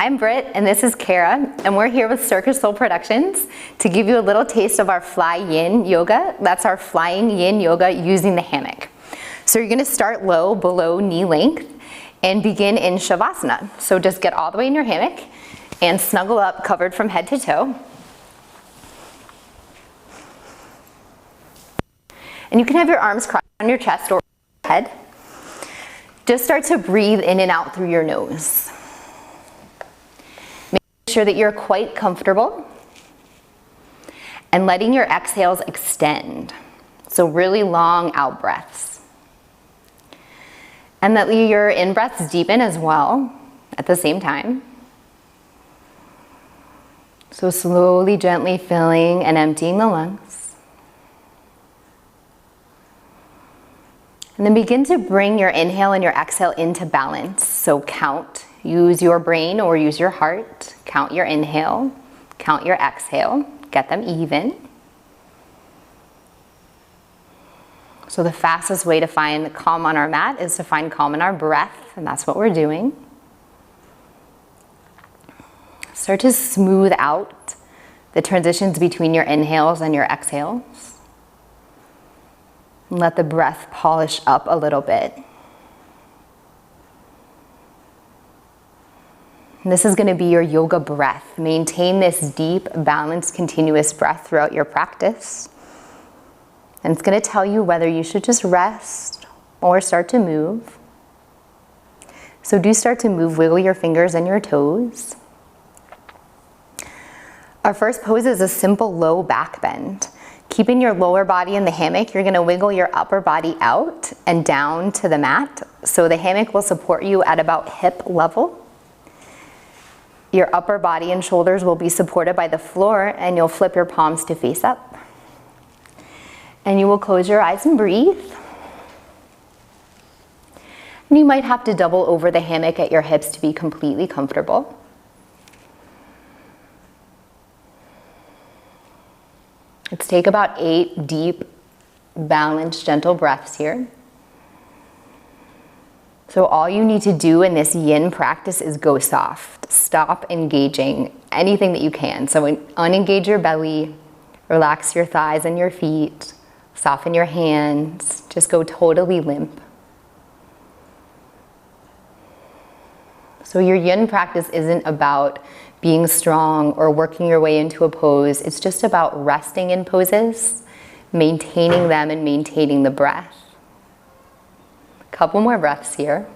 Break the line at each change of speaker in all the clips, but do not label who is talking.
I'm Britt and this is Kara, and we're here with Circus Soul Productions to give you a little taste of our fly yin yoga. That's our flying yin yoga using the hammock. So you're gonna start low, below knee length, and begin in Savasana. So just get all the way in your hammock and snuggle up, covered from head to toe. And you can have your arms crossed on your chest or head. Just start to breathe in and out through your nose. Make sure that you're quite comfortable and letting your exhales extend. So really long out breaths. And that your in breaths deepen as well at the same time. So slowly, gently filling and emptying the lungs. And then begin to bring your inhale and your exhale into balance. So count, use your brain or use your heart. Count your inhale, count your exhale, get them even. So the fastest way to find calm on our mat is to find calm in our breath, and that's what we're doing. Start to smooth out the transitions between your inhales and your exhales. Let the breath polish up a little bit. And this is going to be your yoga breath. Maintain this deep, balanced, continuous breath throughout your practice. And it's going to tell you whether you should just rest or start to move. So do start to move, wiggle your fingers and your toes. Our first pose is a simple low back bend. Keeping your lower body in the hammock, you're going to wiggle your upper body out and down to the mat. So the hammock will support you at about hip level. Your upper body and shoulders will be supported by the floor, and you'll flip your palms to face up. And you will close your eyes and breathe. And you might have to double over the hammock at your hips to be completely comfortable. Let's take about 8 deep, balanced, gentle breaths here. So all you need to do in this yin practice is go soft. Stop engaging anything that you can. So unengage your belly, relax your thighs and your feet, soften your hands, just go totally limp. So your yin practice isn't about being strong or working your way into a pose. It's just about resting in poses, maintaining them and maintaining the breath. A couple more breaths here.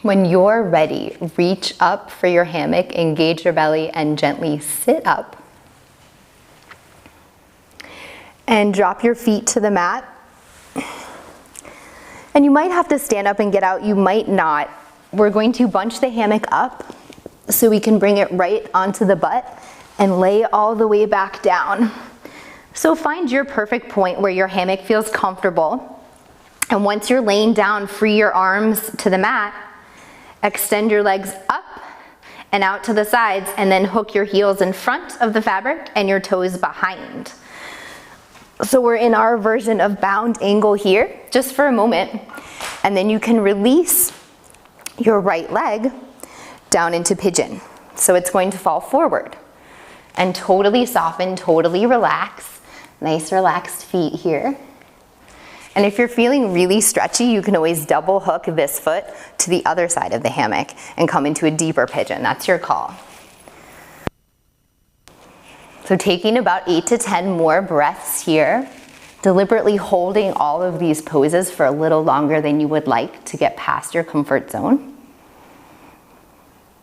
When you're ready, reach up for your hammock, engage your belly, and gently sit up. And drop your feet to the mat. And you might have to stand up and get out, you might not. We're going to bunch the hammock up so we can bring it right onto the butt and lay all the way back down. So find your perfect point where your hammock feels comfortable. And once you're laying down, free your arms to the mat, extend your legs up and out to the sides, and then hook your heels in front of the fabric and your toes behind. So we're in our version of bound angle here, just for a moment. And then you can release your right leg down into pigeon. So it's going to fall forward. And totally soften, totally relax. Nice relaxed feet here. And if you're feeling really stretchy, you can always double hook this foot to the other side of the hammock and come into a deeper pigeon. That's your call. So taking about 8 to 10 more breaths here, deliberately holding all of these poses for a little longer than you would like to get past your comfort zone.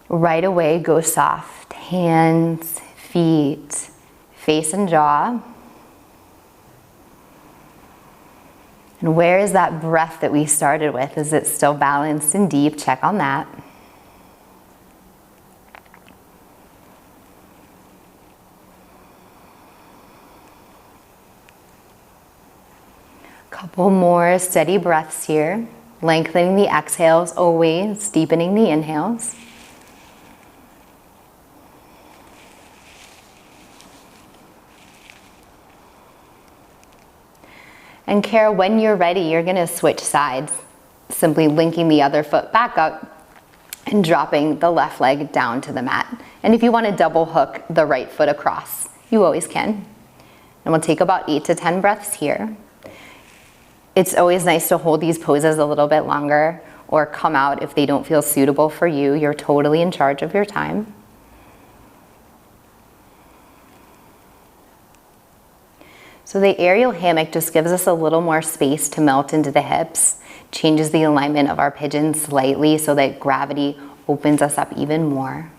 Right away, go soft. Hands, feet, face and jaw. And where is that breath that we started with? Is it still balanced and deep? Check on that. Couple more steady breaths here. Lengthening the exhales always, deepening the inhales. And Kara, when you're ready, you're gonna switch sides, simply linking the other foot back up and dropping the left leg down to the mat. And if you wanna double hook the right foot across, you always can. And we'll take about 8 to 10 breaths here. It's always nice to hold these poses a little bit longer or come out if they don't feel suitable for you. You're totally in charge of your time. So the aerial hammock just gives us a little more space to melt into the hips, changes the alignment of our pigeon slightly so that gravity opens us up even more.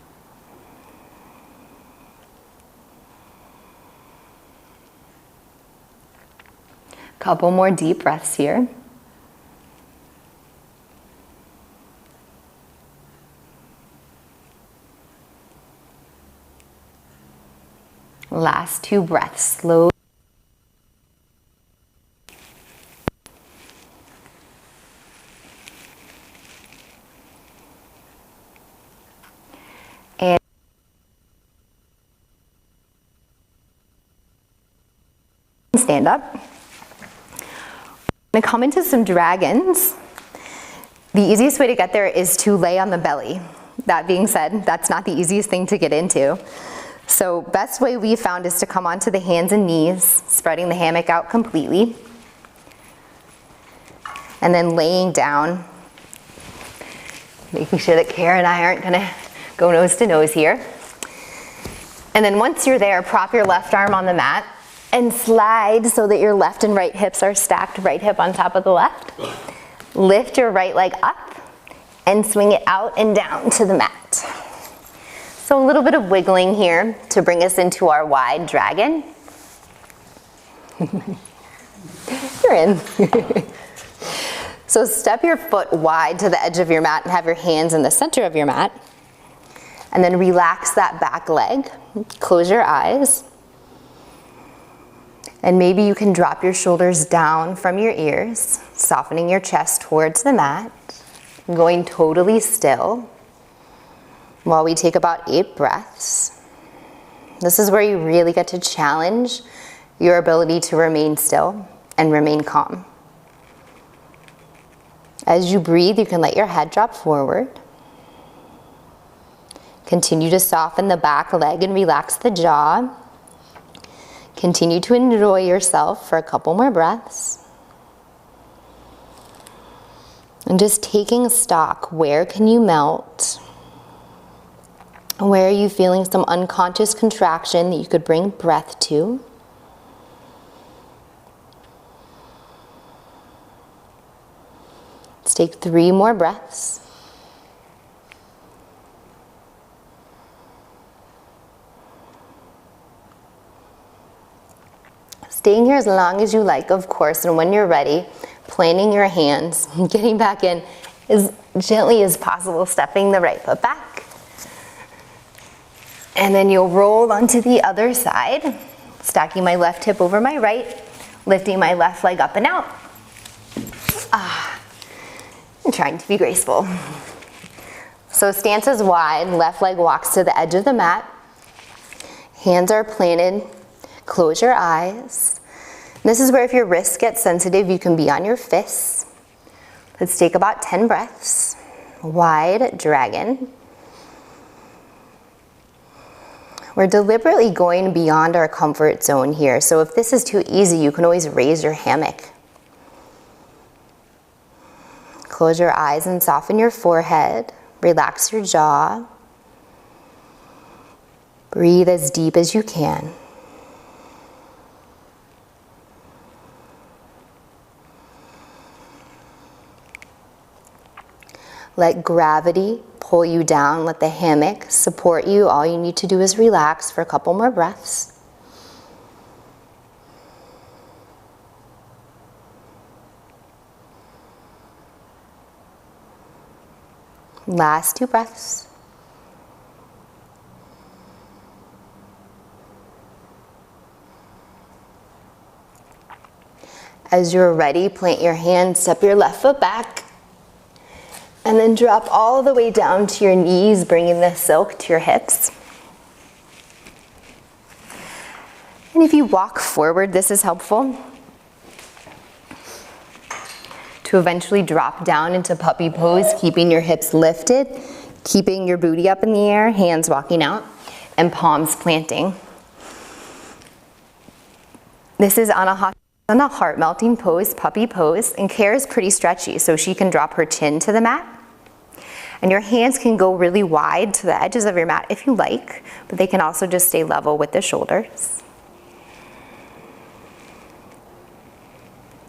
Couple more deep breaths here. Last 2 breaths, slow. And stand up. I'm gonna come into some dragons. The easiest way to get there is to lay on the belly. That being said, that's not the easiest thing to get into. So best way we found is to come onto the hands and knees, spreading the hammock out completely. And then laying down, making sure that Kara and I aren't gonna go nose to nose here. And then once you're there, prop your left arm on the mat and slide so that your left and right hips are stacked, right hip on top of the left. Lift your right leg up and swing it out and down to the mat. So a little bit of wiggling here to bring us into our wide dragon. You're in. So step your foot wide to the edge of your mat and have your hands in the center of your mat. And then relax that back leg. Close your eyes. And maybe you can drop your shoulders down from your ears, softening your chest towards the mat, going totally still while we take about 8 breaths. This is where you really get to challenge your ability to remain still and remain calm. As you breathe, you can let your head drop forward. Continue to soften the back leg and relax the jaw. Continue to enjoy yourself for a couple more breaths. And just taking stock, where can you melt? Where are you feeling some unconscious contraction that you could bring breath to? Let's take 3 more breaths. Staying here as long as you like, of course, and when you're ready, planting your hands, getting back in as gently as possible, stepping the right foot back. And then you'll roll onto the other side, stacking my left hip over my right, lifting my left leg up and out. And trying to be graceful. So stance is wide, left leg walks to the edge of the mat. Hands are planted. Close your eyes. This is where if your wrists get sensitive, you can be on your fists. Let's take about 10 breaths. Wide dragon. We're deliberately going beyond our comfort zone here. So if this is too easy, you can always raise your hammock. Close your eyes and soften your forehead. Relax your jaw. Breathe as deep as you can. Let gravity pull you down. Let the hammock support you. All you need to do is relax for a couple more breaths. Last 2 breaths. As you're ready, plant your hands, step your left foot back. And then drop all the way down to your knees, bringing the silk to your hips. And if you walk forward, this is helpful. to eventually drop down into puppy pose, keeping your hips lifted, keeping your booty up in the air, hands walking out, and palms planting. This is on a heart-melting pose, puppy pose, and Kara's pretty stretchy, so she can drop her chin to the mat. And your hands can go really wide to the edges of your mat if you like, but they can also just stay level with the shoulders.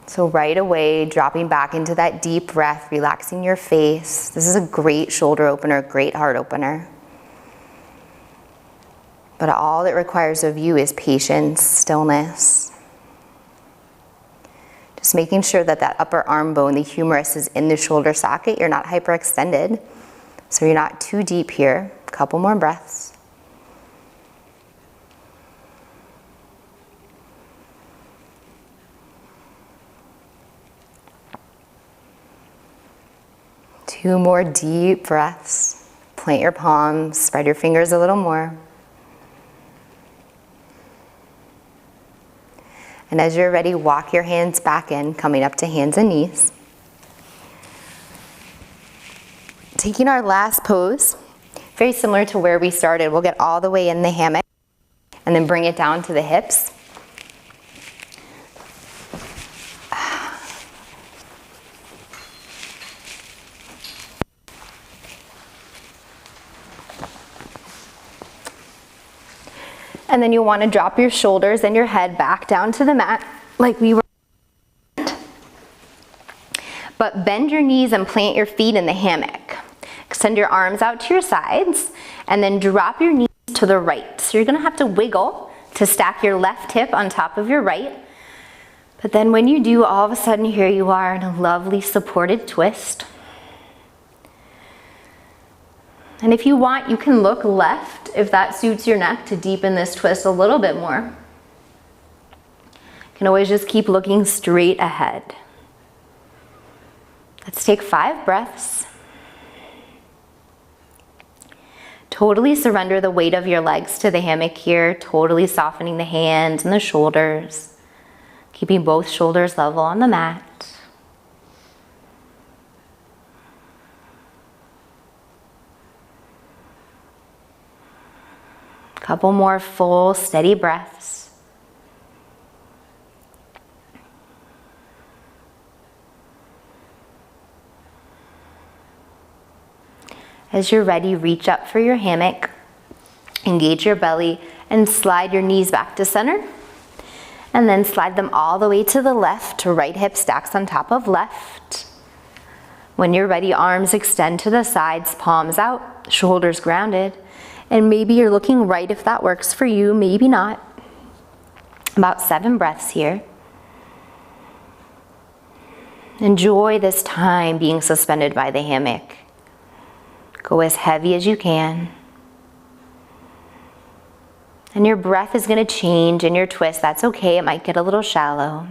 So right away, dropping back into that deep breath, relaxing your face. This is a great shoulder opener, great heart opener. But all it requires of you is patience, stillness. Just making sure that that upper arm bone, the humerus, is in the shoulder socket. You're not hyperextended, so you're not too deep here. A couple more breaths. Two more deep breaths. Plant your palms, spread your fingers a little more. And as you're ready, walk your hands back in, coming up to hands and knees. Taking our last pose, very similar to where we started. We'll get all the way in the hammock and then bring it down to the hips. And then you'll want to drop your shoulders and your head back down to the mat like we were. But bend your knees and plant your feet in the hammock. Extend your arms out to your sides and then drop your knees to the right. So you're going to have to wiggle to stack your left hip on top of your right. But then when you do, all of a sudden here you are in a lovely supported twist. And if you want, you can look left if that suits your neck to deepen this twist a little bit more. You can always just keep looking straight ahead. Let's take 5 breaths. Totally surrender the weight of your legs to the hammock here, totally softening the hands and the shoulders, keeping both shoulders level on the mat. Couple more full, steady breaths. As you're ready, reach up for your hammock, engage your belly, and slide your knees back to center. And then slide them all the way to the left, right hip stacks on top of left. When you're ready, arms extend to the sides, palms out, shoulders grounded. And maybe you're looking right if that works for you, maybe not. About 7 breaths here. Enjoy this time being suspended by the hammock. Go as heavy as you can. And your breath is going to change in your twist. That's okay, it might get a little shallow.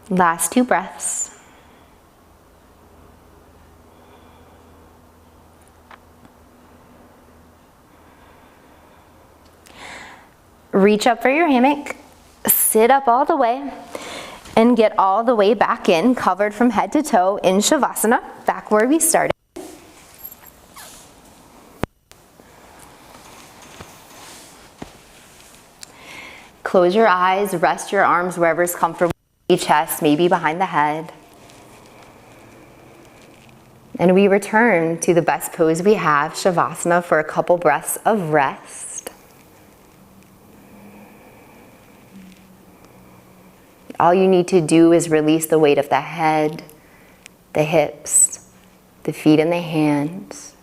Last 2 breaths. Reach up for your hammock, sit up all the way, and get all the way back in, covered from head to toe in Savasana, back where we started. Close your eyes, rest your arms wherever's comfortable, chest, maybe behind the head. And we return to the best pose we have, Shavasana, for a couple breaths of rest. All you need to do is release the weight of the head, the hips, the feet and the hands.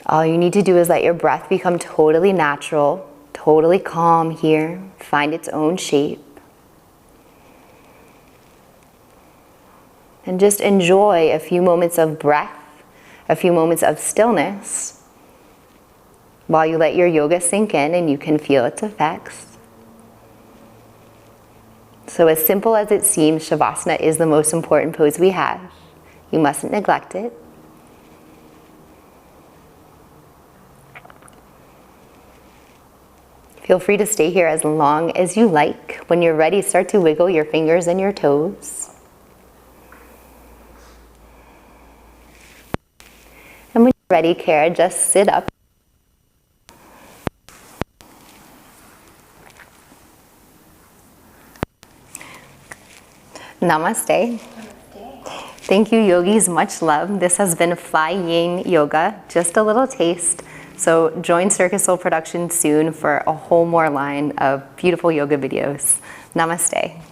All you need to do is let your breath become totally natural, totally calm here, find its own shape. And just enjoy a few moments of breath, a few moments of stillness, while you let your yoga sink in and you can feel its effects. So as simple as it seems, Shavasana is the most important pose we have. You mustn't neglect it. Feel free to stay here as long as you like. When you're ready, start to wiggle your fingers and your toes. And when you're ready, Kara, just sit up. Namaste. Thank you, yogis. Much love. This has been Flying Yoga, just a little taste. So join Circus Soul Productions soon for a whole more line of beautiful yoga videos. Namaste.